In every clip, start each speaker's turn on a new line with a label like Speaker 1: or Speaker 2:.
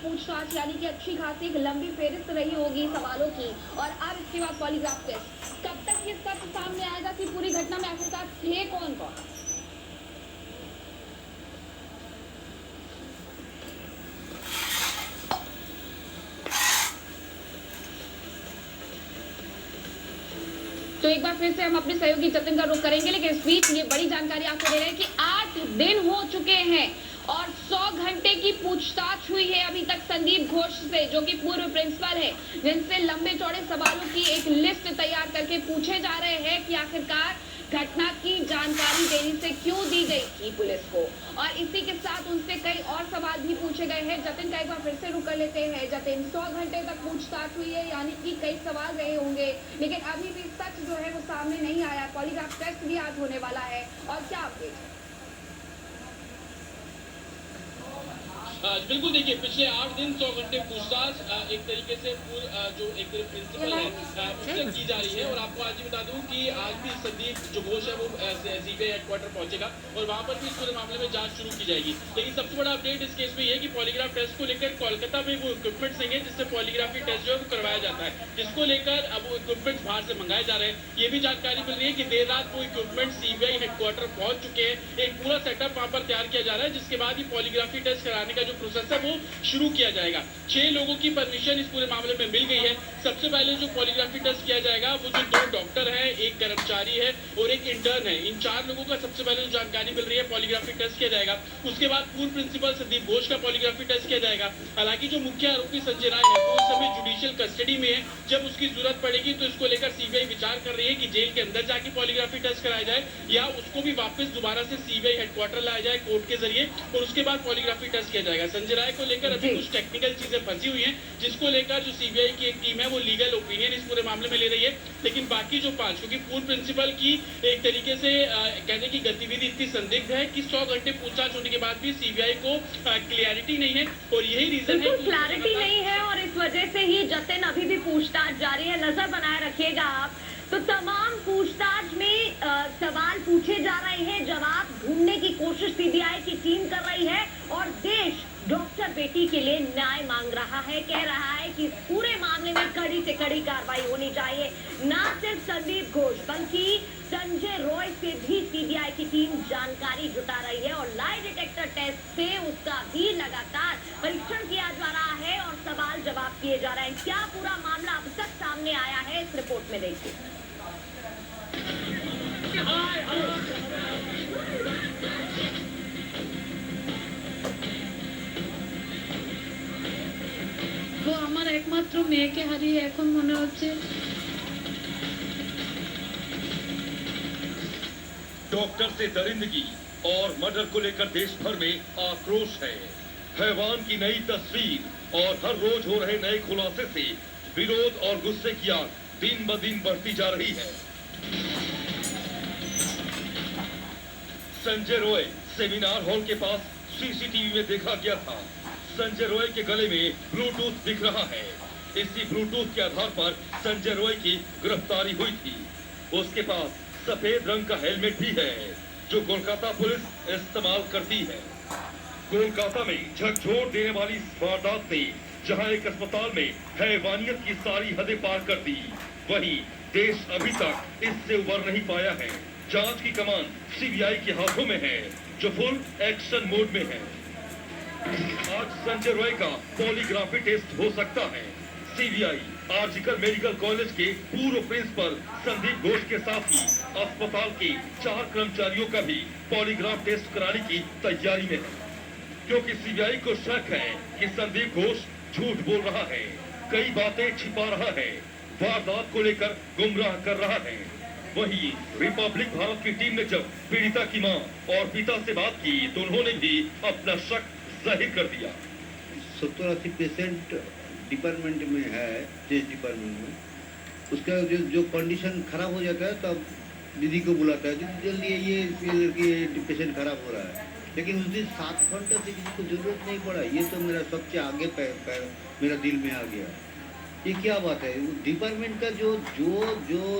Speaker 1: पूछताछ यानी कि अच्छी खासी एक लंबी फेरिस्त रही होगी सवालों की। और अब इसके बाद पॉलीग्राफ टेस्ट। कब तक ये सच सामने आएगा कि पूरी घटना में आखिरकार थे कौन कौन? तो एक बार फिर से हम अपने सहयोगी जतिन का रुख करेंगे, लेकिन इस बीच ये बड़ी जानकारी आपको दे रहे हैं कि 8 दिन हो चुके हैं और 100 घंटे की पूछताछ हुई है अभी तक संदीप घोष से, जो कि पूर्व प्रिंसिपल है, जिनसे लंबे चौड़े सवालों की एक लिस्ट तैयार करके पूछे जा रहे हैं कि आखिरकार घटना की जानकारी देरी से क्यों दी गई थी पुलिस को। और इसी के साथ उनसे कई और सवाल भी पूछे गए हैं। जतिन का एक बार फिर से रुक कर लेते हैं। जतिन, 100 घंटे तक पूछताछ हुई है, यानी कि कई सवाल रहे होंगे, लेकिन अभी भी सच जो है वो सामने नहीं आया। पॉलीग्राफ टेस्ट भी आज होने वाला है, और क्या अपडेट है?
Speaker 2: बिल्कुल, देखिए पिछले 8 दिन 100 घंटे पूछताछ एक तरीके से जो एक तरफ प्रिंसिपल है उससे की जा रही है। और आपको आज ही बता दूं कि आज भी संदीप जो घोष है वो सीबीआई हेडक्वार्टर पहुंचेगा और वहां पर भी इस पूरे मामले में जांच शुरू की जाएगी। लेकिन सबसे बड़ा अपडेट इस केस में ये कि पॉलीग्राफ टेस्ट को लेकर कोलकाता में वो इक्विपमेंट्स हैं जिससे पॉलीग्राफी टेस्ट जो है वो करवाया जाता है, जिसको लेकर अब वो इक्विपमेंट्स बाहर से मंगाए जा रहे हैं। ये भी जानकारी मिल रही है कि देर रात वो इक्विपमेंट सीबीआई हेडक्वार्टर पहुंच चुके हैं। एक पूरा सेटअप वहां पर तैयार किया जा रहा है, जिसके बाद ही पॉलीग्राफी टेस्ट कराने का जो प्रोसेस है वो शुरू किया जाएगा। 6 लोगों की परमिशन इस पूरे मामले में मिल गई है। सबसे पहले जो पॉलीग्राफी टेस्ट किया जाएगा वो जो 2 डॉक्टर है, एक कर्मचारी है और एक इंटर्न है, इन 4 लोगों का सबसे पहले जो जानकारी मिल रही है पॉलीग्राफी टेस्ट किया जाएगा। उसके बाद पूर्व प्रिंसिपल संदीप घोष का पॉलीग्राफी टेस्ट किया जाएगा। हालांकि जो मुख्य आरोपी संजय राय है वो इस समय जुडिशियल कस्टडी में है। जब उसकी जरूरत पड़ेगी तो इसको लेकर सीबीआई विचार कर रही है कि जेल के अंदर जाके पॉलीग्राफी टेस्ट कराया जाए या उसको भी वापस दोबारा से सीबीआई हेडक्वार्टर लाया जाए कोर्ट के जरिए और उसके बाद पॉलीग्राफी टेस्ट किया जाएगा। संजय राय को लेकर अभी कुछ टेक्निकल चीजें फंसी हुई हैं, जिसको लेकर जो सीबीआई की एक टीम है वो लीगल ओपिनियन इस पूरे मामले में ले रही है। लेकिन बाकी जो 5, क्योंकि पूर्व प्रिंसिपल की एक तरीके से कहने की गतिविधि इतनी संदिग्ध है कि 100 घंटे पूछताछ होने के बाद भी सीबीआई को क्लियरिटी नहीं है और यही रीजन है
Speaker 1: क्लैरिटी नहीं है और इस वजह से ही जतिन अभी भी पूछताछ जारी है। नजर बनाए रखिएगा आप। तो तमाम पूछताछ में सवाल पूछे जा रहे हैं, जवाब ढूंढने की कोशिश सीबीआई की टीम कर रही है और देश डॉक्टर बेटी के लिए न्याय मांग रहा है, कह रहा है कि पूरे मामले में कड़ी से कड़ी कार्रवाई होनी चाहिए। न सिर्फ संदीप घोष बल्कि संजय रॉय से भी सीबीआई की टीम जानकारी जुटा रही है और लाई डिटेक्टर टेस्ट से उसका भी लगातार परीक्षण किया जा रहा है और सवाल जवाब किए जा रहे हैं। क्या पूरा मामला अब तक सामने आया है, इस रिपोर्ट में देखिए।
Speaker 3: वो আমার একমাত্র মেয়েকে হারিয়ে এখন মনে হচ্ছে
Speaker 4: डॉक्टर से दरिंदगी और मर्डर को लेकर देश भर में आक्रोश है। हैवान की नई तस्वीर और हर रोज हो रहे नए खुलासे से विरोध और गुस्से की आग दिन ब दिन बढ़ती जा रही है। संजय रॉय सेमिनार हॉल के पास सीसीटीवी में देखा गया था। संजय रॉय के गले में ब्लूटूथ दिख रहा है। इसी ब्लूटूथ के आधार पर संजय रॉय की गिरफ्तारी हुई थी। उसके पास सफेद रंग का हेलमेट भी है जो कोलकाता पुलिस इस्तेमाल करती है। कोलकाता में झकझोर देने वाली वारदात ने जहां एक अस्पताल में हैवानियत की सारी हदें पार कर दी, वहीं देश अभी तक इससे उबर नहीं पाया है। जांच की कमान सीबीआई के हाथों में है जो फुल एक्शन मोड में है। आज संजय रॉय का पॉलीग्राफी टेस्ट हो सकता है। सीबीआई आर्जिकल मेडिकल कॉलेज के पूर्व प्रिंसिपल संदीप घोष के साथ ही अस्पताल के 4 कर्मचारियों का भी पॉलीग्राफ टेस्ट कराने की तैयारी में है, क्योंकि सीबीआई को शक है कि संदीप घोष झूठ बोल रहा है, कई बातें छिपा रहा है, वारदात को लेकर गुमराह कर रहा है। वहीं रिपब्लिक भारत की टीम ने जब पीड़िता की मां और पिता से बात की तो उन्होंने भी अपना शक जाहिर कर दिया।
Speaker 5: 70-80 पेशेंट डिपार्टमेंट में है, टेस्ट डिपार्टमेंट में, उसका जो कंडीशन खराब हो जाता है तब दीदी को बुलाता है, दीदी जल्दी ये लड़की पेशेंट खराब हो रहा है। लेकिन उस दिन 7 घंटे से किसी को जरूरत नहीं पड़ा। ये तो मेरा सबसे आगे पैर मेरा दिल में आ गया। ये क्या बात है? डिपार्टमेंट का जो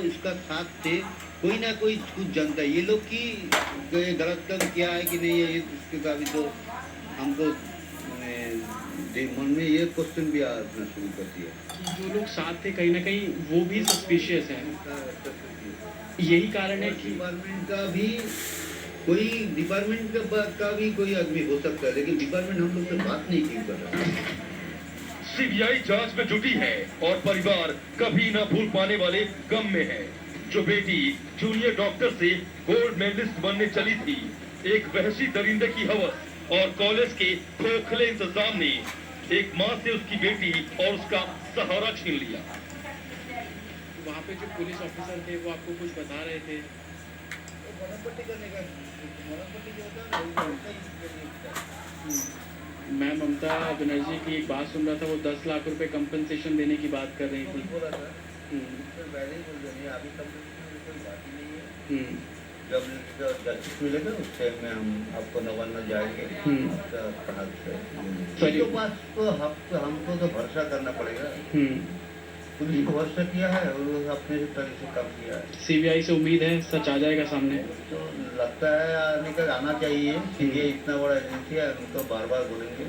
Speaker 5: इसका साथ थे, कोई ना कोई कुछ जानता है। ये लोग की गलत काम किया है कि नहीं है, इसके का भी तो हमको मन में ये क्वेश्चन भी आना शुरू कर दिया।
Speaker 6: जो लोग साथ थे कहीं ना कहीं वो भी सस्पिशियस है। यही कारण है कि
Speaker 5: डिपार्टमेंट का भी कोई डिपार्टमेंट का भी कोई आदमी हो सकता है, लेकिन डिपार्टमेंट हम लोग से बात नहीं क्यों कर रहा।
Speaker 4: सीबीआई जांच में जुटी है और परिवार कभी न भूल पाने वाले गम में है। जो बेटी जूनियर डॉक्टर से गोल्ड मेडलिस्ट बनने चली थी, एक वहशी दरिंदे की हवस और कॉलेज के खोखले इंतजाम ने एक माँ से उसकी बेटी और उसका सहारा छीन लिया।
Speaker 6: वहाँ पे जो पुलिस ऑफिसर थे वो आपको कुछ बता रहे थे? मैं ममता बनर्जी की एक बात सुन रहा था, वो 10 लाख रुपए कंपनसेशन देने की बात कर रही थी।
Speaker 5: जब जस्टिस मिलेगा उस टाइम में हम आपको नवाना जाएंगे। आपका कहा
Speaker 6: सॉरी।
Speaker 5: तो पास तो हमको तो भरोसा करना पड़ेगा। पुलिस को भरोसा किया है और वो अपने तरह से काम किया है।
Speaker 6: सीबीआई से उम्मीद है सच आ जाएगा सामने?
Speaker 5: तो लगता है आना चाहिए। सीबीआई इतना बड़ा एजेंसी है, हम तो बार बार बोलेंगे।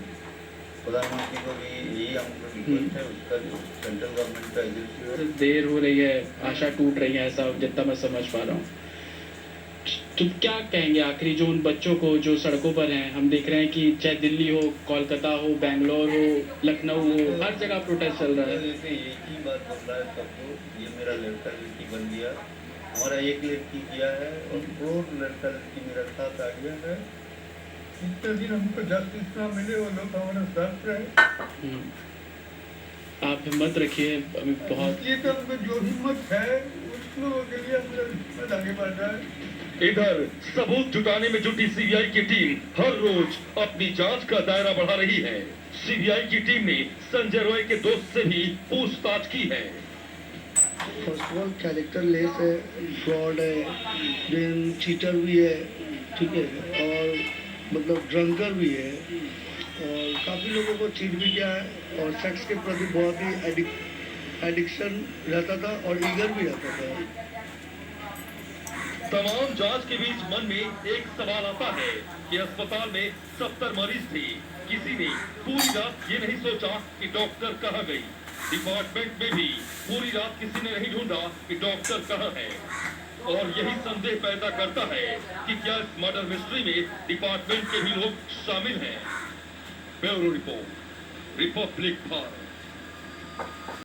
Speaker 5: प्रधानमंत्री को भी यही हमको रिक्वेस्ट है, उसका सेंट्रल गवर्नमेंट का एजेंसी है।
Speaker 6: देर हो रही है, आशा टूट रही है, ऐसा जितना मैं समझ पा रहा हूँ। तो क्या कहेंगे आखिरी जो उन बच्चों को जो सड़कों पर हैं? हम देख रहे हैं कि चाहे दिल्ली हो, कोलकाता हो, बैंगलोर हो, लखनऊ हो, हर जगह प्रोटेस्ट चल रहा है।
Speaker 5: एक ही बात बोल रहा है सबको, ये मेरा लड़का लड़की बन गया, हमारा एक लड़की किया है और 2 लड़का लड़की मेरा साथ आ गया है। इतने दिन हमको जस्टिस ना मिले, वो लोग हमारे साथ रहे।
Speaker 6: आप हिम्मत रखिए, अभी बहुत
Speaker 5: ये तो जो हिम्मत है उस लोगों के लिए हम आगे बढ़ रहा है।
Speaker 4: इधर सबूत जुटाने में जुटी सीबीआई की टीम हर रोज अपनी जांच का दायरा बढ़ा रही है। सीबीआई की टीम ने संजय रॉय के दोस्त से भी पूछताछ की है।
Speaker 7: First of all character less है, फ्रॉड है, देन चीटर भी है, ठीक है, और मतलब ड्रंकर भी है, और काफ़ी लोगों को चीट भी किया है, और सेक्स के प्रति बहुत ही एडिक्शन रहता था और ईगर भी रहता था।
Speaker 4: तमाम जांच के बीच मन में एक सवाल आता है कि अस्पताल में 70 मरीज थे, किसी ने पूरी रात ये नहीं सोचा कि डॉक्टर कहाँ गई। डिपार्टमेंट में भी पूरी रात किसी ने नहीं ढूंढा कि डॉक्टर कहाँ है। और यही संदेह पैदा करता है कि क्या इस मर्डर मिस्ट्री में डिपार्टमेंट के भी लोग शामिल हैं। Bureau report, Republic Bharat.